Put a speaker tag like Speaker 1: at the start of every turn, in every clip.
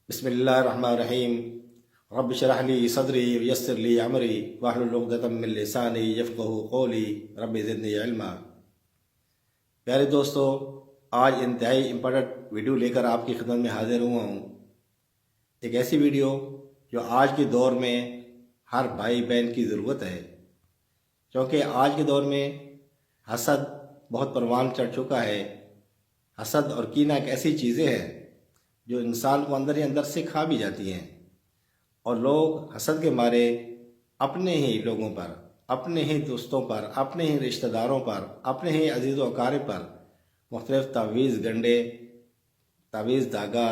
Speaker 1: بسم اللہ الرحمن الرحیم رب اشرح لی صدری ویسر لی امری واحلل عقدۃ من لسانی یفقہوا قولی رب زدنی علما۔ پیارے دوستو، آج انتہائی امپورٹنٹ ویڈیو لے کر آپ کی خدمت میں حاضر ہوا ہوں۔ ایک ایسی ویڈیو جو آج کے دور میں ہر بھائی بہن کی ضرورت ہے، کیونکہ آج کے دور میں حسد بہت پروان چڑھ چکا ہے۔ حسد اور کینہ ایک ایسی چیزیں ہیں جو انسان کو اندر ہی اندر سے کھا بھی جاتی ہیں، اور لوگ حسد کے مارے اپنے ہی لوگوں پر، اپنے ہی دوستوں پر، اپنے ہی رشتہ داروں پر، اپنے ہی عزیز و اقارب پر مختلف تعویذ گنڈے، تعویذ دھاگا،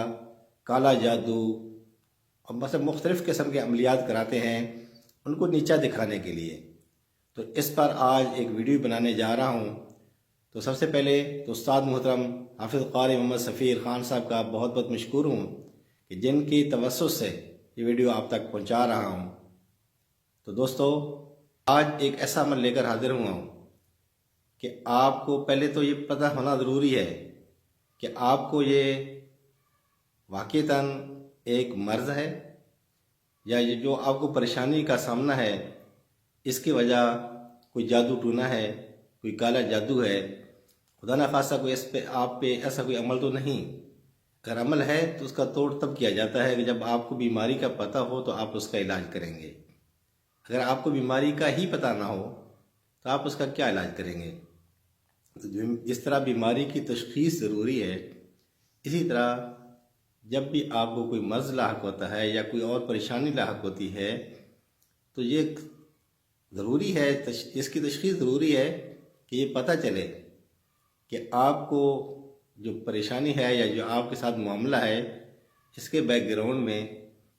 Speaker 1: کالا جادو اور مختلف قسم کے عملیات کراتے ہیں ان کو نیچا دکھانے کے لیے۔ تو اس پر آج ایک ویڈیو بنانے جا رہا ہوں۔ تو سب سے پہلے تو استاد محترم حافظ قاری محمد سفیر خان صاحب کا بہت بہت مشکور ہوں کہ جن کی توسط سے یہ ویڈیو آپ تک پہنچا رہا ہوں۔ تو دوستو، آج ایک ایسا عمل لے کر حاضر ہوا ہوں کہ آپ کو پہلے تو یہ پتہ ہونا ضروری ہے کہ آپ کو یہ واقعتاً ایک مرض ہے یا یہ جو آپ کو پریشانی کا سامنا ہے اس کی وجہ کوئی جادو ٹونا ہے، کوئی کالا جادو ہے۔ خدا نخواستہ کوئی اس پہ آپ پہ ایسا کوئی عمل تو نہیں۔ اگر عمل ہے تو اس کا توڑ تب کیا جاتا ہے کہ جب آپ کو بیماری کا پتہ ہو تو آپ اس کا علاج کریں گے۔ اگر آپ کو بیماری کا ہی پتہ نہ ہو تو آپ اس کا کیا علاج کریں گے؟ جس طرح بیماری کی تشخیص ضروری ہے، اسی طرح جب بھی آپ کو کوئی مرض لاحق ہوتا ہے یا کوئی اور پریشانی لاحق ہوتی ہے تو یہ ضروری ہے، اس کی تشخیص ضروری ہے کہ یہ پتہ چلے کہ آپ کو جو پریشانی ہے یا جو آپ کے ساتھ معاملہ ہے اس کے بیک گراؤنڈ میں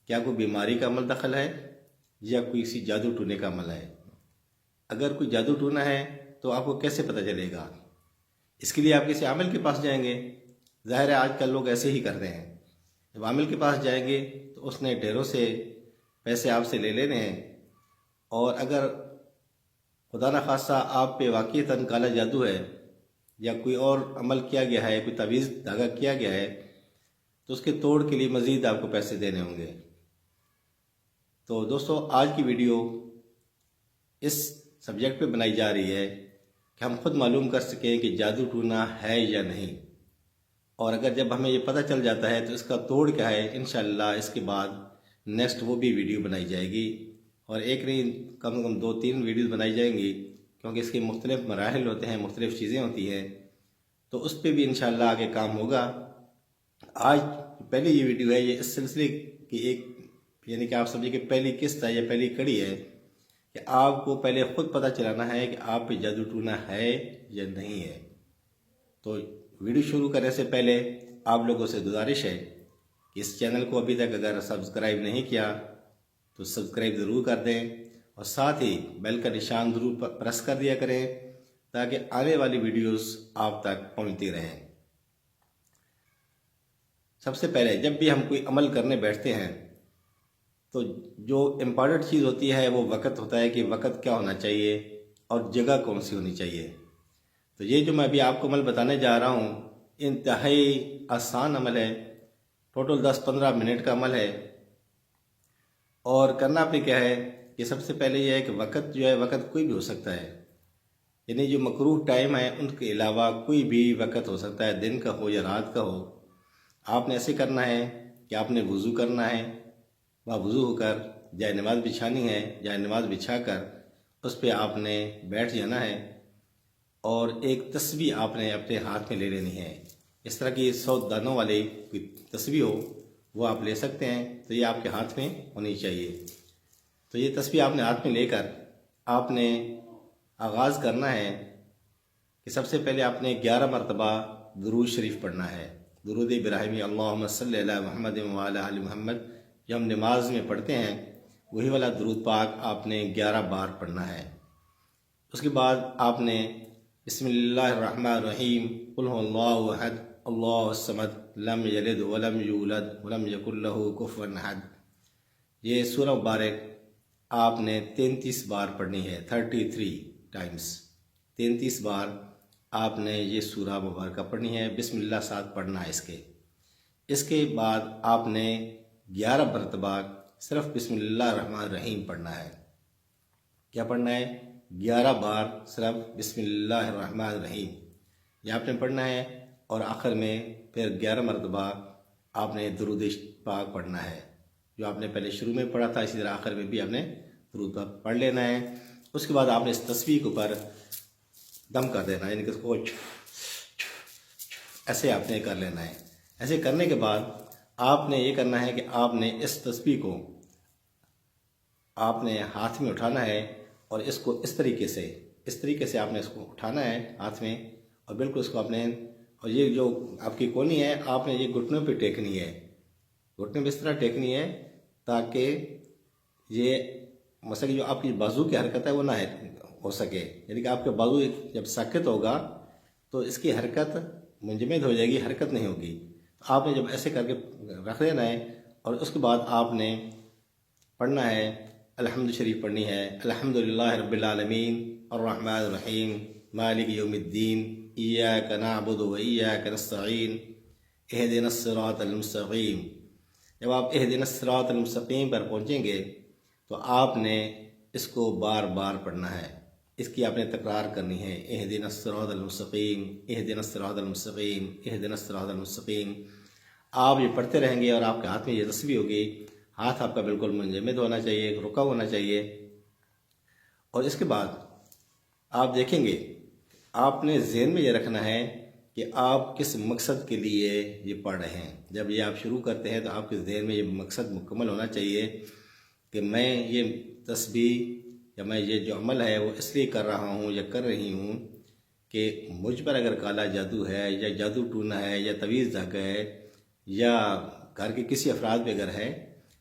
Speaker 1: کیا کوئی بیماری کا عمل دخل ہے یا کوئی کسی جادو ٹونے کا عمل ہے۔ اگر کوئی جادو ٹونا ہے تو آپ کو کیسے پتہ چلے گا؟ اس کے لیے آپ کسی عامل کے پاس جائیں گے۔ ظاہر ہے آج کل لوگ ایسے ہی کرتے ہیں، جب عامل کے پاس جائیں گے تو اس نے ڈھیروں سے پیسے آپ سے لے لینے ہیں، اور اگر خدا نخواستہ آپ پہ واقعتاً کالا جادو ہے یا کوئی اور عمل کیا گیا ہے، کوئی تعویذ دھاگا کیا گیا ہے تو اس کے توڑ کے لیے مزید آپ کو پیسے دینے ہوں گے۔ تو دوستو، آج کی ویڈیو اس سبجیکٹ پہ بنائی جا رہی ہے کہ ہم خود معلوم کر سکیں کہ جادو ٹونا ہے یا نہیں، اور اگر جب ہمیں یہ پتہ چل جاتا ہے تو اس کا توڑ کیا ہے، انشاءاللہ اس کے بعد نیکسٹ وہ بھی ویڈیو بنائی جائے گی، اور ایک نہیں کم سے کم 2-3 ویڈیوز بنائی جائیں گی، کیونکہ اس کے مختلف مراحل ہوتے ہیں، مختلف چیزیں ہوتی ہیں، تو اس پہ بھی انشاءاللہ آگے کام ہوگا۔ آج پہلی یہ ویڈیو ہے، یہ اس سلسلے کی ایک یعنی کہ آپ سمجھیں کہ پہلی قسط ہے یا پہلی کڑی ہے کہ آپ کو پہلے خود پتہ چلانا ہے کہ آپ پہ جادو ٹونا ہے یا نہیں ہے۔ تو ویڈیو شروع کرنے سے پہلے آپ لوگوں سے گزارش ہے کہ اس چینل کو ابھی تک اگر سبسکرائب نہیں کیا تو سبسکرائب ضرور کر دیں، اور ساتھ ہی بیل کا نشان ضرور پریس کر دیا کریں تاکہ آنے والی ویڈیوز آپ تک پہنچتی رہیں۔ سب سے پہلے جب بھی ہم کوئی عمل کرنے بیٹھتے ہیں تو جو امپورٹنٹ چیز ہوتی ہے وہ وقت ہوتا ہے کہ وقت کیا ہونا چاہیے اور جگہ کون سی ہونی چاہیے۔ تو یہ جو میں ابھی آپ کو عمل بتانے جا رہا ہوں انتہائی آسان عمل ہے، ٹوٹل 10-15 منٹ کا عمل ہے، اور کرنا آپ نے کیا ہے کہ سب سے پہلے یہ ہے کہ وقت جو ہے، وقت کوئی بھی ہو سکتا ہے، یعنی جو مکروہ ٹائم ہے ان کے علاوہ کوئی بھی وقت ہو سکتا ہے، دن کا ہو یا رات کا ہو۔ آپ نے ایسے کرنا ہے کہ آپ نے وضو کرنا ہے، وضو ہو کر جائے نماز بچھانی ہے، جائے نماز بچھا کر اس پہ آپ نے بیٹھ جانا ہے، اور ایک تسبیح آپ نے اپنے ہاتھ میں لے لینی ہے۔ اس طرح کی 100 دانوں والی کوئی تسبیح ہو وہ آپ لے سکتے ہیں، تو یہ آپ کے ہاتھ میں ہونی چاہیے۔ تو یہ تسبیح آپ نے ہاتھ میں لے کر آپ نے آغاز کرنا ہے کہ سب سے پہلے آپ نے 11 مرتبہ درود شریف پڑھنا ہے، درود ابراہیمی، اللہم صلی علی محمد وعلی آل محمد، جو ہم نماز میں پڑھتے ہیں وہی والا درود پاک آپ نے 11 بار پڑھنا ہے۔ اس کے بعد آپ نے بسم اللہ الرحمن الرحیم، قل هو اللہ احد اللہ الصمد لم یلد ولم یولد ولم یکن لہ کفوا احد، یہ سورہ مبارک آپ نے 33 بار پڑھنی ہے، 33 ٹائمز، 33 بار آپ نے یہ سورہ مبارکہ پڑھنی ہے۔ بسم اللہ ساتھ پڑھنا ہے اس کے بعد آپ نے 11 مرتبہ صرف بسم اللہ الرحمن الرحیم پڑھنا ہے۔ کیا پڑھنا ہے؟ 11 بار صرف بسم اللہ الرحمن الرحیم یہ آپ نے پڑھنا ہے، اور آخر میں پھر 11 مرتبہ آپ نے درود پاک پڑھنا ہے، جو آپ نے پہلے شروع میں پڑھا تھا، اسی طرح آخر میں بھی آپ نے درود پاک پڑھ لینا ہے۔ اس کے بعد آپ نے اس تسبیح کے اوپر دم کر دینا ہے، یعنی کہ اس کو ایسے آپ نے کر لینا ہے۔ ایسے کرنے کے بعد آپ نے یہ کرنا ہے کہ آپ نے اس تسبیح کو آپ نے ہاتھ میں اٹھانا ہے، اور اس کو اس طریقے سے آپ نے اس کو اٹھانا ہے ہاتھ میں، اور بالکل اس کو آپ نے، اور یہ جو آپ کی کونی ہے آپ نے یہ گھٹنوں پہ ٹیکنی ہے، گھٹنوں پہ اس طرح ٹیکنی ہے تاکہ یہ مثلا جو آپ کی بازو کی حرکت ہے وہ نہ ہو سکے، یعنی کہ آپ کے بازو جب ساکت ہوگا تو اس کی حرکت منجمد ہو جائے گی، حرکت نہیں ہوگی۔ آپ نے جب ایسے کر کے رکھ دینا ہے، اور اس کے بعد آپ نے پڑھنا ہے، الحمد شریف پڑھنی ہے، الحمدللہ رب العالمین الرحمن الرحیم مالک یوم الدین ایاک نعبد و ایاک نستعین اہدنا الصراط المستقیم۔ جب آپ اہدنا الصراط المستقیم پر پہنچیں گے تو آپ نے اس کو بار بار پڑھنا ہے، اس کی آپ نے تکرار کرنی ہے، اہدنا الصراط المستقیم اہدنا الصراط المستقیم اہدنا الصراط المستقیم۔ آپ یہ پڑھتے رہیں گے، اور آپ کے ہاتھ میں یہ تسبیح ہوگی، ہاتھ آپ کا بالکل منجمد ہونا چاہیے، رکا ہونا چاہیے۔ اور اس کے بعد آپ دیکھیں گے، آپ نے ذہن میں یہ رکھنا ہے کہ آپ کس مقصد کے لیے یہ پڑھ رہے ہیں۔ جب یہ آپ شروع کرتے ہیں تو آپ کے ذہن میں یہ مقصد مکمل ہونا چاہیے کہ میں یہ تسبیح یا میں یہ جو عمل ہے وہ اس لیے کر رہا ہوں یا کر رہی ہوں کہ مجھ پر اگر کالا جادو ہے یا جادو ٹونا ہے یا تعویذ دھاگا ہے یا گھر کے کسی افراد پہ اگر ہے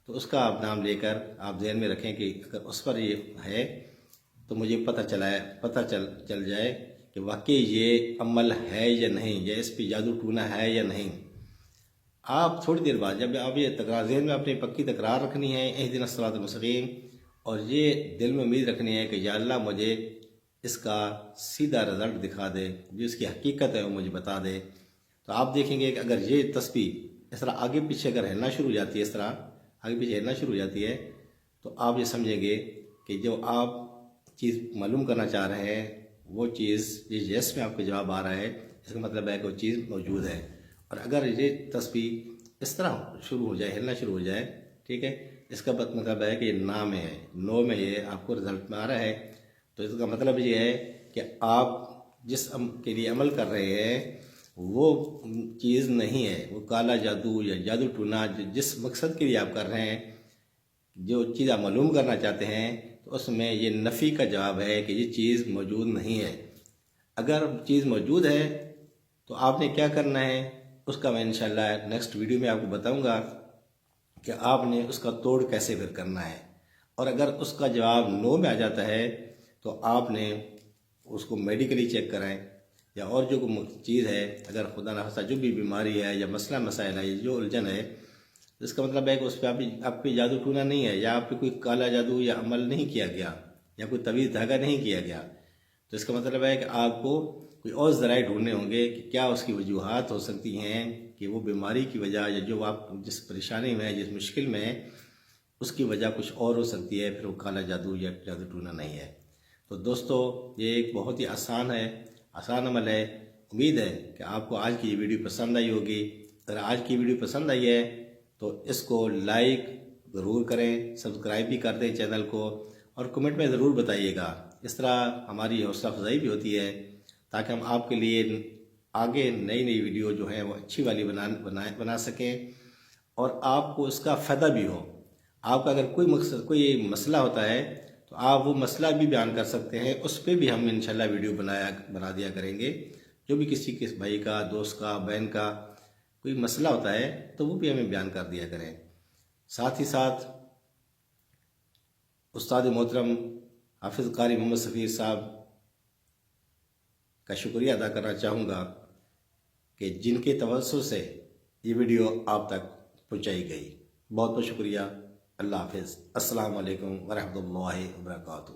Speaker 1: تو اس کا آپ نام لے کر آپ ذہن میں رکھیں کہ اگر اس پر یہ ہے تو مجھے پتہ چل جائے کہ واقعی یہ عمل ہے یا نہیں، یا اس پہ جادو ٹونا ہے یا نہیں۔ آپ تھوڑی دیر بعد جب آپ یہ تکرار ذہن میں اپنی پکی تکرار رکھنی ہے، اہدنا الصراط المستقیم، اور یہ دل میں امید رکھنی ہے کہ یا اللہ مجھے اس کا سیدھا رزلٹ دکھا دے، جو اس کی حقیقت ہے وہ مجھے بتا دے۔ تو آپ دیکھیں گے کہ اگر یہ تسبیح اس طرح آگے پیچھے اگر ہلنا شروع ہو جاتی ہے، اس طرح آگے پیچھے ہلنا شروع ہو جاتی ہے، تو آپ یہ سمجھیں گے کہ جو آپ چیز معلوم کرنا چاہ رہے ہیں وہ چیز یہ یس میں آپ کو جواب آ رہا ہے، اس کا مطلب ہے کہ وہ چیز موجود ہے۔ اور اگر یہ تسبیح اس طرح شروع ہو جائے، ہلنا شروع ہو جائے، ٹھیک ہے، اس کا مطلب ہے کہ یہ نا میں ہے، نو میں یہ آپ کو رزلٹ میں آ رہا ہے۔ تو اس کا مطلب یہ ہے کہ آپ جس کے لیے عمل کر رہے ہیں وہ چیز نہیں ہے، وہ کالا جادو یا جادو ٹونا جس مقصد کے لیے آپ کر رہے ہیں، جو چیز آپ معلوم کرنا چاہتے ہیں، تو اس میں یہ نفی کا جواب ہے کہ یہ چیز موجود نہیں ہے۔ اگر چیز موجود ہے تو آپ نے کیا کرنا ہے، اس کا میں انشاءاللہ نیکسٹ ویڈیو میں آپ کو بتاؤں گا کہ آپ نے اس کا توڑ کیسے پھر کرنا ہے۔ اور اگر اس کا جواب نو میں آ جاتا ہے تو آپ نے اس کو میڈیکلی چیک کرائیں، یا اور جو چیز ہے، اگر خدا نخواستہ جو بھی بیماری ہے یا مسئلہ مسائل ہے، جو الجھن ہے، اس کا مطلب ہے کہ اس پہ آپ پہ جادو ٹونا نہیں ہے، یا آپ پہ کوئی کالا جادو یا عمل نہیں کیا گیا، یا کوئی تعویذ دھاگا نہیں کیا گیا، تو اس کا مطلب ہے کہ آپ کو کوئی اور ذرائع ڈھونڈنے ہوں گے کہ کیا اس کی وجوہات ہو سکتی ہیں کہ وہ بیماری کی وجہ، یا جو آپ جس پریشانی میں ہے، جس مشکل میں ہے، اس کی وجہ کچھ اور ہو سکتی ہے، پھر وہ کالا جادو یا جادو ٹونا نہیں ہے۔ تو دوستو، یہ ایک بہت ہی آسان عمل ہے۔ امید ہے کہ آپ کو آج کی یہ ویڈیو پسند آئی ہوگی۔ اگر آج کی ویڈیو پسند آئی ہے تو اس کو لائک ضرور کریں، سبسکرائب بھی کر دیں چینل کو، اور کمنٹ میں ضرور بتائیے گا۔ اس طرح ہماری حوصلہ افزائی بھی ہوتی ہے تاکہ ہم آپ کے لیے آگے نئی ویڈیو جو ہیں وہ اچھی والی بنا سکیں، اور آپ کو اس کا فائدہ بھی ہو۔ آپ کا اگر کوئی مسئلہ ہوتا ہے تو آپ وہ مسئلہ بھی بیان کر سکتے ہیں، اس پہ بھی ہم انشاءاللہ ویڈیو بنا دیا کریں گے۔ جو بھی کسی بھائی کا، دوست کا، بہن کا کوئی مسئلہ ہوتا ہے تو وہ بھی ہمیں بیان کر دیا کریں۔ ساتھ ہی ساتھ استاد محترم حافظ قاری محمد سفیر صاحب کا شکریہ ادا کرنا چاہوں گا کہ جن کے توسط سے یہ ویڈیو آپ تک پہنچائی گئی۔ بہت بہت شکریہ۔ اللہ حافظ۔ السلام علیکم ورحمۃ اللہ وبرکاتہ۔